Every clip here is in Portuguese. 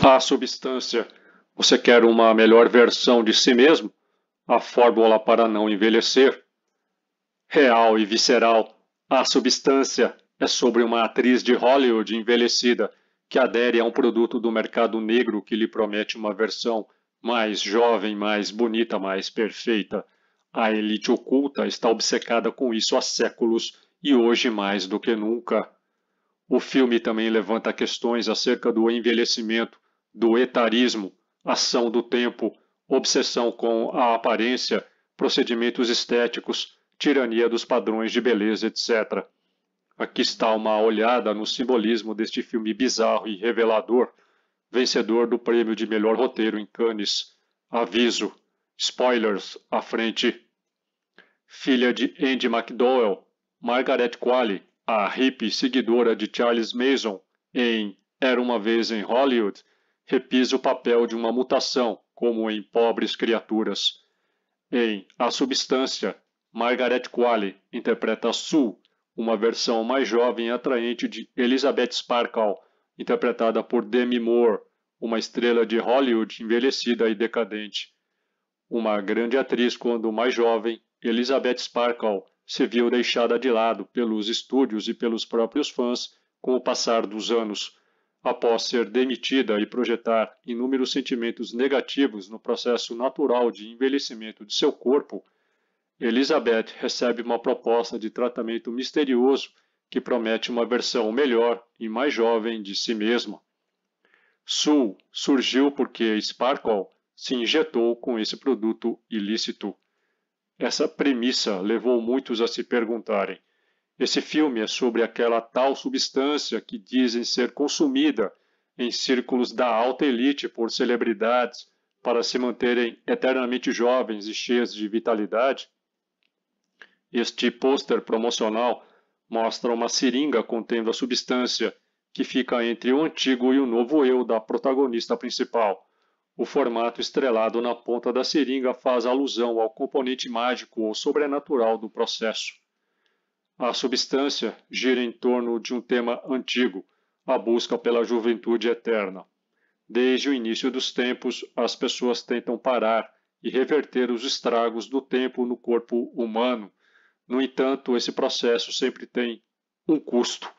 A substância. Você quer uma melhor versão de si mesmo? A fórmula para não envelhecer. Real e visceral. A substância é sobre uma atriz de Hollywood envelhecida que adere a um produto do mercado negro que lhe promete uma versão mais jovem, mais bonita, mais perfeita. A elite oculta está obcecada com isso há séculos e hoje mais do que nunca. O filme também levanta questões acerca do envelhecimento, do etarismo, ação do tempo, obsessão com a aparência, procedimentos estéticos, tirania dos padrões de beleza, etc. Aqui está uma olhada no simbolismo deste filme bizarro e revelador, vencedor do prêmio de melhor roteiro em Cannes. Aviso, spoilers à frente. Filha de Andy McDowell, Margaret Qualley, a hippie seguidora de Charles Manson em Era uma Vez em Hollywood, repisa o papel de uma mutação, como em Pobres Criaturas. Em A Substância, Margaret Qualley interpreta Sue, uma versão mais jovem e atraente de Elizabeth Sparkle, interpretada por Demi Moore, uma estrela de Hollywood envelhecida e decadente. Uma grande atriz quando mais jovem, Elizabeth Sparkle se viu deixada de lado pelos estúdios e pelos próprios fãs com o passar dos anos. Após ser demitida e projetar inúmeros sentimentos negativos no processo natural de envelhecimento de seu corpo, Elizabeth recebe uma proposta de tratamento misterioso que promete uma versão melhor e mais jovem de si mesma. Sue surgiu porque Sparkle se injetou com esse produto ilícito. Essa premissa levou muitos a se perguntarem: esse filme é sobre aquela tal substância que dizem ser consumida em círculos da alta elite por celebridades para se manterem eternamente jovens e cheias de vitalidade? Este pôster promocional mostra uma seringa contendo a substância que fica entre o antigo e o novo eu da protagonista principal. O formato estrelado na ponta da seringa faz alusão ao componente mágico ou sobrenatural do processo. A substância gira em torno de um tema antigo, a busca pela juventude eterna. Desde o início dos tempos, as pessoas tentam parar e reverter os estragos do tempo no corpo humano. No entanto, esse processo sempre tem um custo.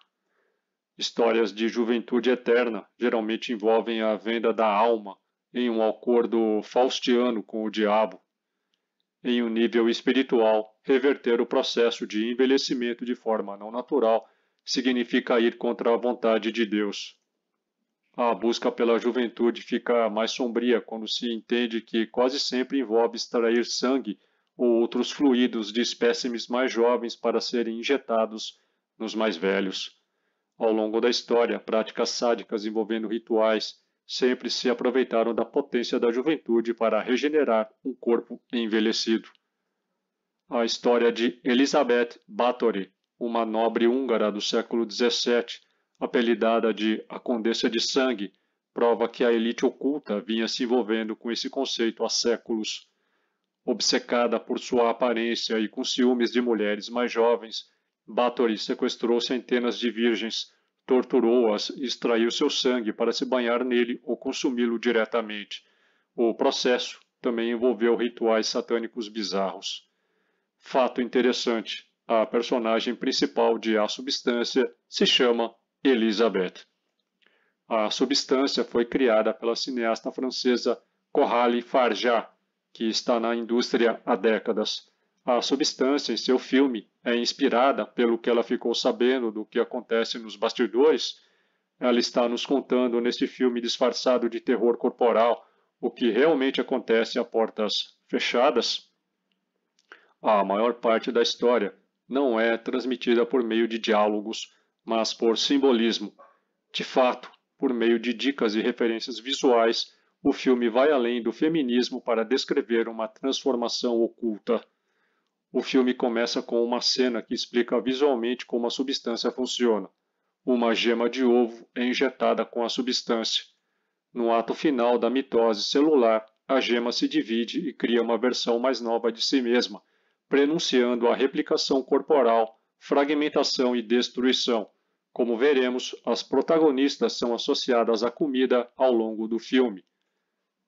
Histórias de juventude eterna geralmente envolvem a venda da alma em um acordo faustiano com o diabo. Em um nível espiritual, reverter o processo de envelhecimento de forma não natural significa ir contra a vontade de Deus. A busca pela juventude fica mais sombria quando se entende que quase sempre envolve extrair sangue ou outros fluidos de espécimes mais jovens para serem injetados nos mais velhos. Ao longo da história, práticas sádicas envolvendo rituais sempre se aproveitaram da potência da juventude para regenerar um corpo envelhecido. A história de Elizabeth Bathory, uma nobre húngara do século XVII, apelidada de a Condessa de Sangue, prova que a elite oculta vinha se envolvendo com esse conceito há séculos. Obcecada por sua aparência e com ciúmes de mulheres mais jovens, Bathory sequestrou centenas de virgens, torturou-as e extraiu seu sangue para se banhar nele ou consumi-lo diretamente. O processo também envolveu rituais satânicos bizarros. Fato interessante: a personagem principal de A Substância se chama Elizabeth. A Substância foi criada pela cineasta francesa Coralie Farjat, que está na indústria há décadas. A substância em seu filme é inspirada pelo que ela ficou sabendo do que acontece nos bastidores. Ela está nos contando neste filme disfarçado de terror corporal o que realmente acontece a portas fechadas. A maior parte da história não é transmitida por meio de diálogos, mas por simbolismo. De fato, por meio de dicas e referências visuais, o filme vai além do feminismo para descrever uma transformação oculta. O filme começa com uma cena que explica visualmente como a substância funciona. Uma gema de ovo é injetada com a substância. No ato final da mitose celular, a gema se divide e cria uma versão mais nova de si mesma, prenunciando a replicação corporal, fragmentação e destruição. Como veremos, as protagonistas são associadas à comida ao longo do filme.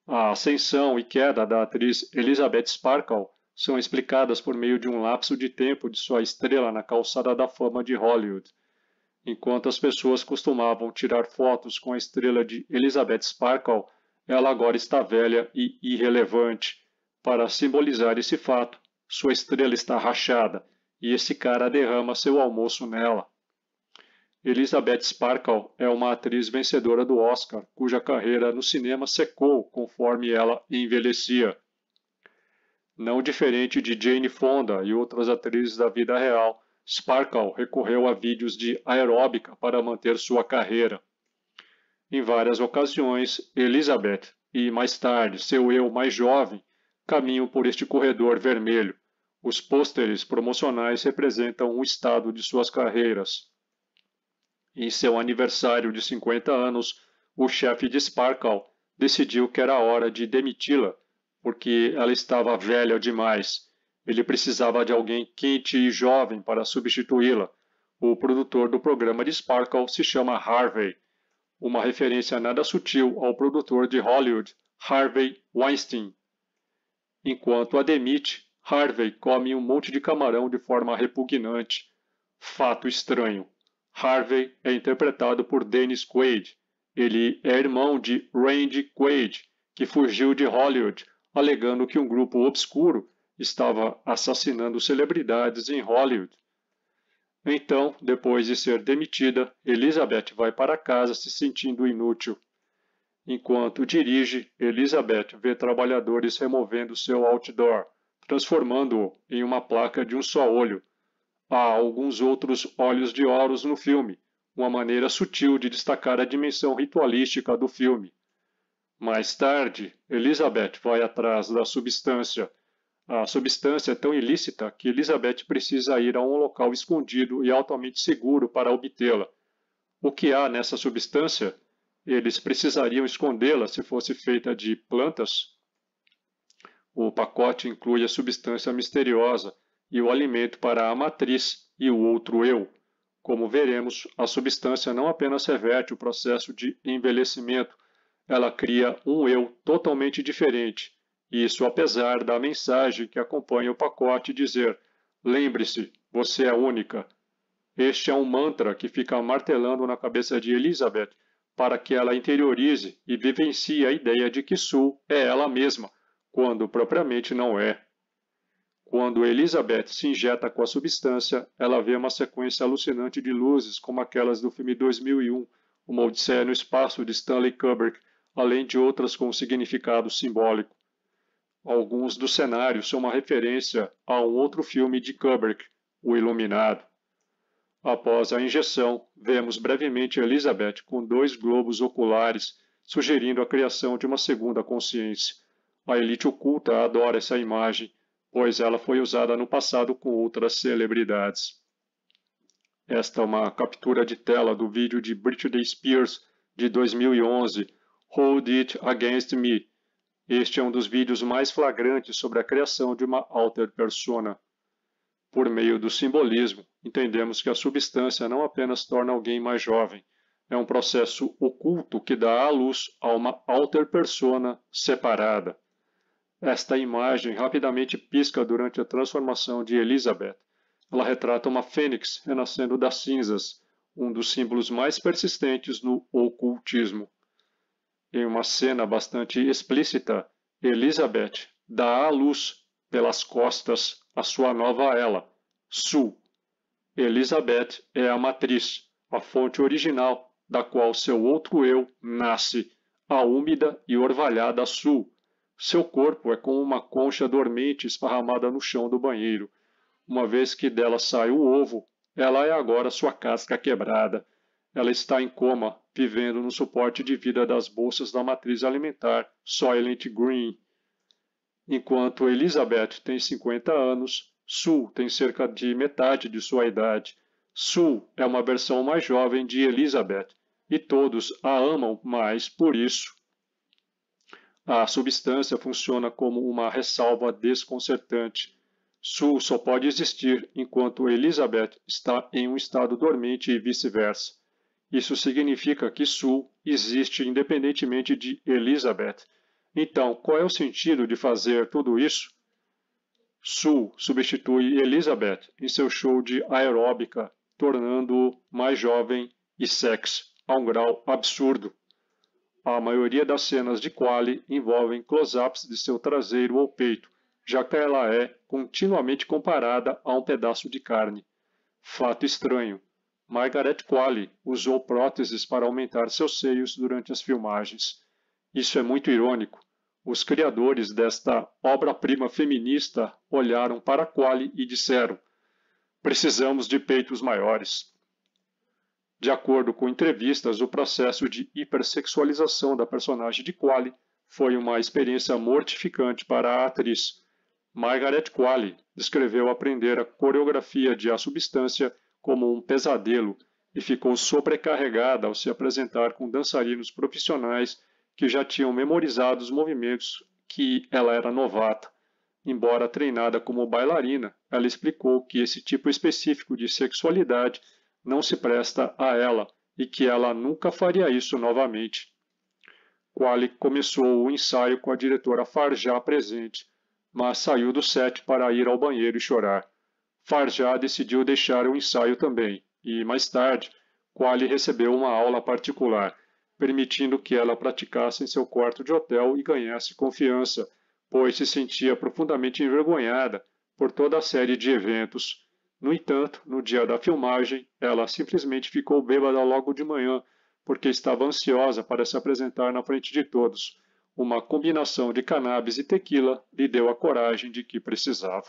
A ascensão e queda da atriz Elizabeth Sparkle são explicadas por meio de um lapso de tempo de sua estrela na calçada da fama de Hollywood. Enquanto as pessoas costumavam tirar fotos com a estrela de Elizabeth Sparkle, ela agora está velha e irrelevante. Para simbolizar esse fato, sua estrela está rachada e esse cara derrama seu almoço nela. Elizabeth Sparkle é uma atriz vencedora do Oscar, cuja carreira no cinema secou conforme ela envelhecia. Não diferente de Jane Fonda e outras atrizes da vida real, Sparkle recorreu a vídeos de aeróbica para manter sua carreira. Em várias ocasiões, Elizabeth e, mais tarde, seu eu mais jovem caminham por este corredor vermelho. Os pôsteres promocionais representam o estado de suas carreiras. Em seu aniversário de 50 anos, o chefe de Sparkle decidiu que era hora de demiti-la, porque ela estava velha demais. Ele precisava de alguém quente e jovem para substituí-la. O produtor do programa de Sparkle se chama Harvey, uma referência nada sutil ao produtor de Hollywood, Harvey Weinstein. Enquanto a demite, Harvey come um monte de camarão de forma repugnante. Fato estranho. Harvey é interpretado por Dennis Quaid. Ele é irmão de Randy Quaid, que fugiu de Hollywood, alegando que um grupo obscuro estava assassinando celebridades em Hollywood. Então, depois de ser demitida, Elizabeth vai para casa se sentindo inútil. Enquanto dirige, Elizabeth vê trabalhadores removendo seu outdoor, transformando-o em uma placa de um só olho. Há alguns outros olhos de Horus no filme, uma maneira sutil de destacar a dimensão ritualística do filme. Mais tarde, Elizabeth vai atrás da substância. A substância é tão ilícita que Elizabeth precisa ir a um local escondido e altamente seguro para obtê-la. O que há nessa substância? Eles precisariam escondê-la se fosse feita de plantas? O pacote inclui a substância misteriosa e o alimento para a matriz e o outro eu. Como veremos, a substância não apenas reverte o processo de envelhecimento, ela cria um eu totalmente diferente. Isso apesar da mensagem que acompanha o pacote dizer: lembre-se, você é única. Este é um mantra que fica martelando na cabeça de Elizabeth para que ela interiorize e vivencie a ideia de que Sue é ela mesma, quando propriamente não é. Quando Elizabeth se injeta com a substância, ela vê uma sequência alucinante de luzes como aquelas do filme 2001, Uma Odisseia no Espaço, de Stanley Kubrick, além de outras com significado simbólico. Alguns dos cenários são uma referência a um outro filme de Kubrick, O Iluminado. Após a injeção, vemos brevemente Elizabeth com 2 globos oculares, sugerindo a criação de uma segunda consciência. A elite oculta adora essa imagem, pois ela foi usada no passado com outras celebridades. Esta é uma captura de tela do vídeo de Britney Spears de 2011, Hold It Against Me. Este é um dos vídeos mais flagrantes sobre a criação de uma alter persona. Por meio do simbolismo, entendemos que a substância não apenas torna alguém mais jovem, é um processo oculto que dá à luz a uma alter persona separada. Esta imagem rapidamente pisca durante a transformação de Elizabeth. Ela retrata uma fênix renascendo das cinzas, um dos símbolos mais persistentes no ocultismo. Em uma cena bastante explícita, Elizabeth dá à luz, pelas costas, a sua nova ela, Sue. Elizabeth é a matriz, a fonte original da qual seu outro eu nasce, a úmida e orvalhada Sue. Seu corpo é como uma concha dormente esparramada no chão do banheiro. Uma vez que dela sai o ovo, ela é agora sua casca quebrada. Ela está em coma, vivendo no suporte de vida das bolsas da matriz alimentar Soylent Green. Enquanto Elizabeth tem 50 anos, Sue tem cerca de metade de sua idade. Sue é uma versão mais jovem de Elizabeth, e todos a amam mais por isso. A substância funciona como uma ressalva desconcertante. Sue só pode existir enquanto Elizabeth está em um estado dormente e vice-versa. Isso significa que Sue existe independentemente de Elizabeth. Então, qual é o sentido de fazer tudo isso? Sue substitui Elizabeth em seu show de aeróbica, tornando-o mais jovem e sexy, a um grau absurdo. A maioria das cenas de Quali envolvem close-ups de seu traseiro ou peito, já que ela é continuamente comparada a um pedaço de carne. Fato estranho. Margaret Qualley usou próteses para aumentar seus seios durante as filmagens. Isso é muito irônico. Os criadores desta obra-prima feminista olharam para Qualley e disseram: precisamos de peitos maiores. De acordo com entrevistas, o processo de hipersexualização da personagem de Qualley foi uma experiência mortificante para a atriz. Margaret Qualley descreveu aprender a coreografia de A Substância como um pesadelo e ficou sobrecarregada ao se apresentar com dançarinos profissionais que já tinham memorizado os movimentos que ela era novata. Embora treinada como bailarina, ela explicou que esse tipo específico de sexualidade não se presta a ela e que ela nunca faria isso novamente. Qualley começou o ensaio com a diretora Farjah presente, mas saiu do set para ir ao banheiro e chorar. Farjah decidiu deixar o ensaio também, e mais tarde, Qualley recebeu uma aula particular, permitindo que ela praticasse em seu quarto de hotel e ganhasse confiança, pois se sentia profundamente envergonhada por toda a série de eventos. No entanto, no dia da filmagem, ela simplesmente ficou bêbada logo de manhã, porque estava ansiosa para se apresentar na frente de todos. Uma combinação de cannabis e tequila lhe deu a coragem de que precisava.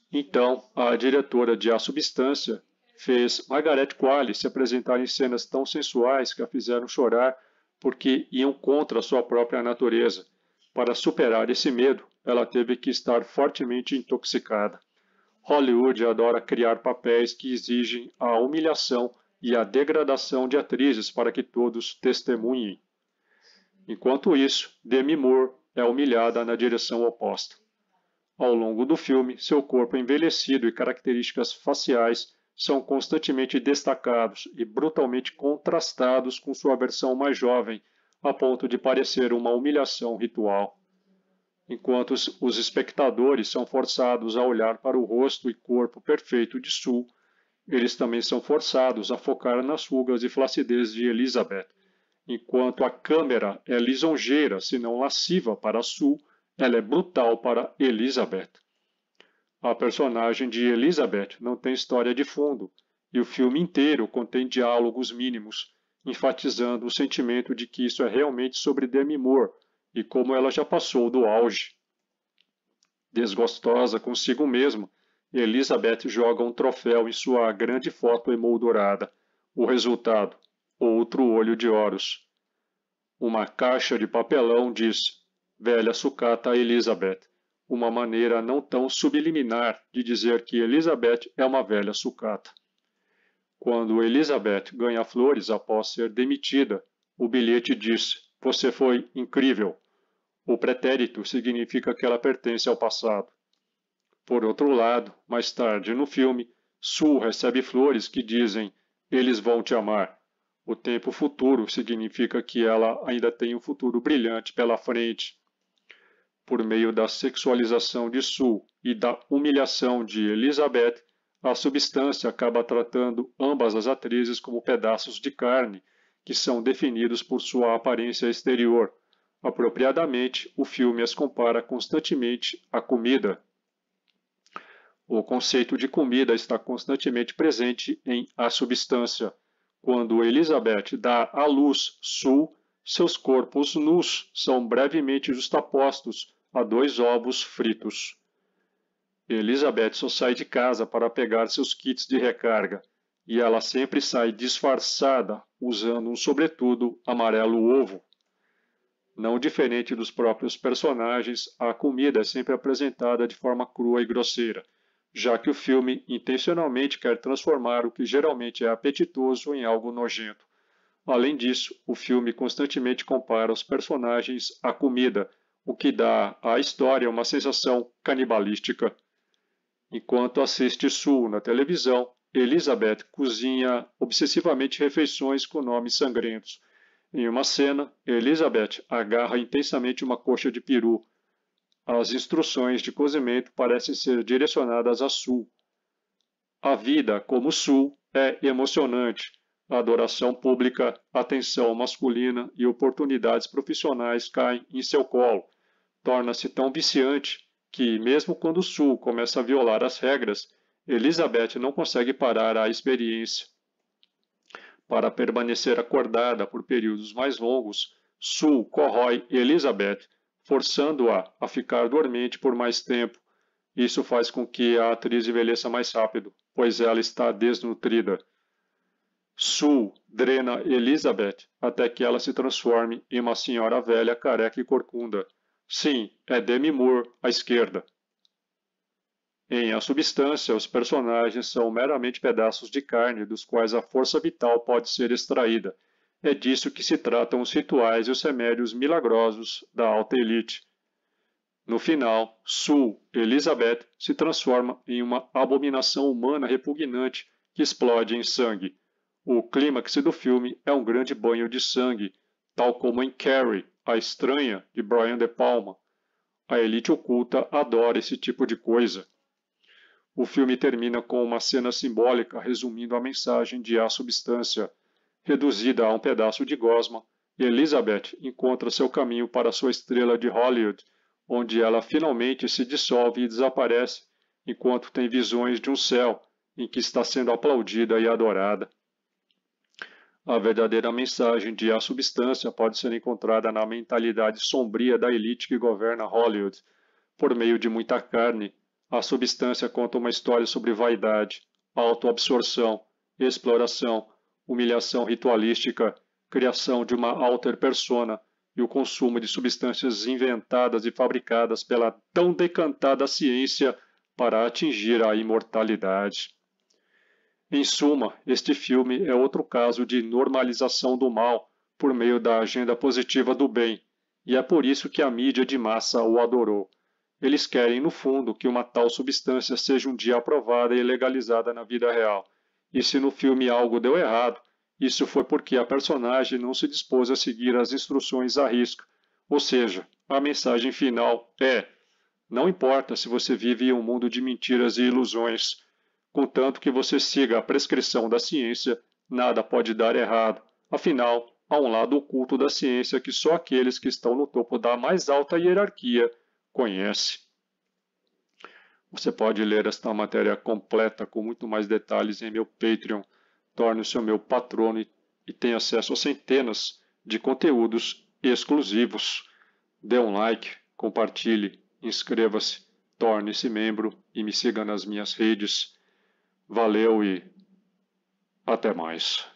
Então, a diretora de A Substância fez Margaret Qualley se apresentar em cenas tão sensuais que a fizeram chorar porque iam contra a sua própria natureza. Para superar esse medo, ela teve que estar fortemente intoxicada. Hollywood adora criar papéis que exigem a humilhação e a degradação de atrizes para que todos testemunhem. Enquanto isso, Demi Moore é humilhada na direção oposta. Ao longo do filme, seu corpo envelhecido e características faciais são constantemente destacados e brutalmente contrastados com sua versão mais jovem, a ponto de parecer uma humilhação ritual. Enquanto os espectadores são forçados a olhar para o rosto e corpo perfeito de Sue, eles também são forçados a focar nas rugas e flacidez de Elizabeth. Enquanto a câmera é lisonjeira, se não lasciva para Sue, ela é brutal para Elizabeth. A personagem de Elizabeth não tem história de fundo, e o filme inteiro contém diálogos mínimos, enfatizando o sentimento de que isso é realmente sobre Demi Moore, e como ela já passou do auge. Desgostosa consigo mesma, Elizabeth joga um troféu em sua grande foto emoldurada. O resultado: outro olho de Horus. Uma caixa de papelão diz: velha sucata Elizabeth, uma maneira não tão subliminar de dizer que Elizabeth é uma velha sucata. Quando Elizabeth ganha flores após ser demitida, o bilhete diz: você foi incrível. O pretérito significa que ela pertence ao passado. Por outro lado, mais tarde no filme, Sue recebe flores que dizem: eles vão te amar. O tempo futuro significa que ela ainda tem um futuro brilhante pela frente. Por meio da sexualização de Sue e da humilhação de Elizabeth, a substância acaba tratando ambas as atrizes como pedaços de carne, que são definidos por sua aparência exterior. Apropriadamente, o filme as compara constantemente à comida. O conceito de comida está constantemente presente em A Substância. Quando Elizabeth dá à luz Sue, seus corpos nus são brevemente justapostos a 2 ovos fritos. Elizabeth só sai de casa para pegar seus kits de recarga, e ela sempre sai disfarçada usando um sobretudo amarelo ovo. Não diferente dos próprios personagens, a comida é sempre apresentada de forma crua e grosseira, já que o filme intencionalmente quer transformar o que geralmente é apetitoso em algo nojento. Além disso, o filme constantemente compara os personagens à comida, o que dá à história uma sensação canibalística. Enquanto assiste Sue na televisão, Elizabeth cozinha obsessivamente refeições com nomes sangrentos. Em uma cena, Elizabeth agarra intensamente uma coxa de peru. As instruções de cozimento parecem ser direcionadas a Sue. A vida, como Sue, é emocionante. A adoração pública, atenção masculina e oportunidades profissionais caem em seu colo. Torna-se tão viciante que, mesmo quando Sue começa a violar as regras, Elizabeth não consegue parar a experiência. Para permanecer acordada por períodos mais longos, Sue corrói Elizabeth, forçando-a a ficar dormente por mais tempo. Isso faz com que a atriz envelheça mais rápido, pois ela está desnutrida. Sue drena Elizabeth até que ela se transforme em uma senhora velha, careca e corcunda. Sim, é Demi Moore à esquerda. Em A Substância, os personagens são meramente pedaços de carne dos quais a força vital pode ser extraída. É disso que se tratam os rituais e os remédios milagrosos da alta elite. No final, Sue, Elizabeth, se transforma em uma abominação humana repugnante que explode em sangue. O clímax do filme é um grande banho de sangue, tal como em Carrie, a Estranha, de Brian De Palma. A elite oculta adora esse tipo de coisa. O filme termina com uma cena simbólica resumindo a mensagem de A Substância. Reduzida a um pedaço de gosma, Elizabeth encontra seu caminho para sua estrela de Hollywood, onde ela finalmente se dissolve e desaparece, enquanto tem visões de um céu em que está sendo aplaudida e adorada. A verdadeira mensagem de A Substância pode ser encontrada na mentalidade sombria da elite que governa Hollywood. Por meio de muita carne, A Substância conta uma história sobre vaidade, autoabsorção, exploração, humilhação ritualística, criação de uma alter persona e o consumo de substâncias inventadas e fabricadas pela tão decantada ciência para atingir a imortalidade. Em suma, este filme é outro caso de normalização do mal por meio da agenda positiva do bem, e é por isso que a mídia de massa o adorou. Eles querem, no fundo, que uma tal substância seja um dia aprovada e legalizada na vida real. E se no filme algo deu errado, isso foi porque a personagem não se dispôs a seguir as instruções à risca. Ou seja, a mensagem final é: não importa se você vive em um mundo de mentiras e ilusões, contanto que você siga a prescrição da ciência, nada pode dar errado. Afinal, há um lado oculto da ciência que só aqueles que estão no topo da mais alta hierarquia conhecem. Você pode ler esta matéria completa com muito mais detalhes em meu Patreon. Torne-se o meu patrono e tenha acesso a centenas de conteúdos exclusivos. Dê um like, compartilhe, inscreva-se, torne-se membro e me siga nas minhas redes. Valeu e até mais.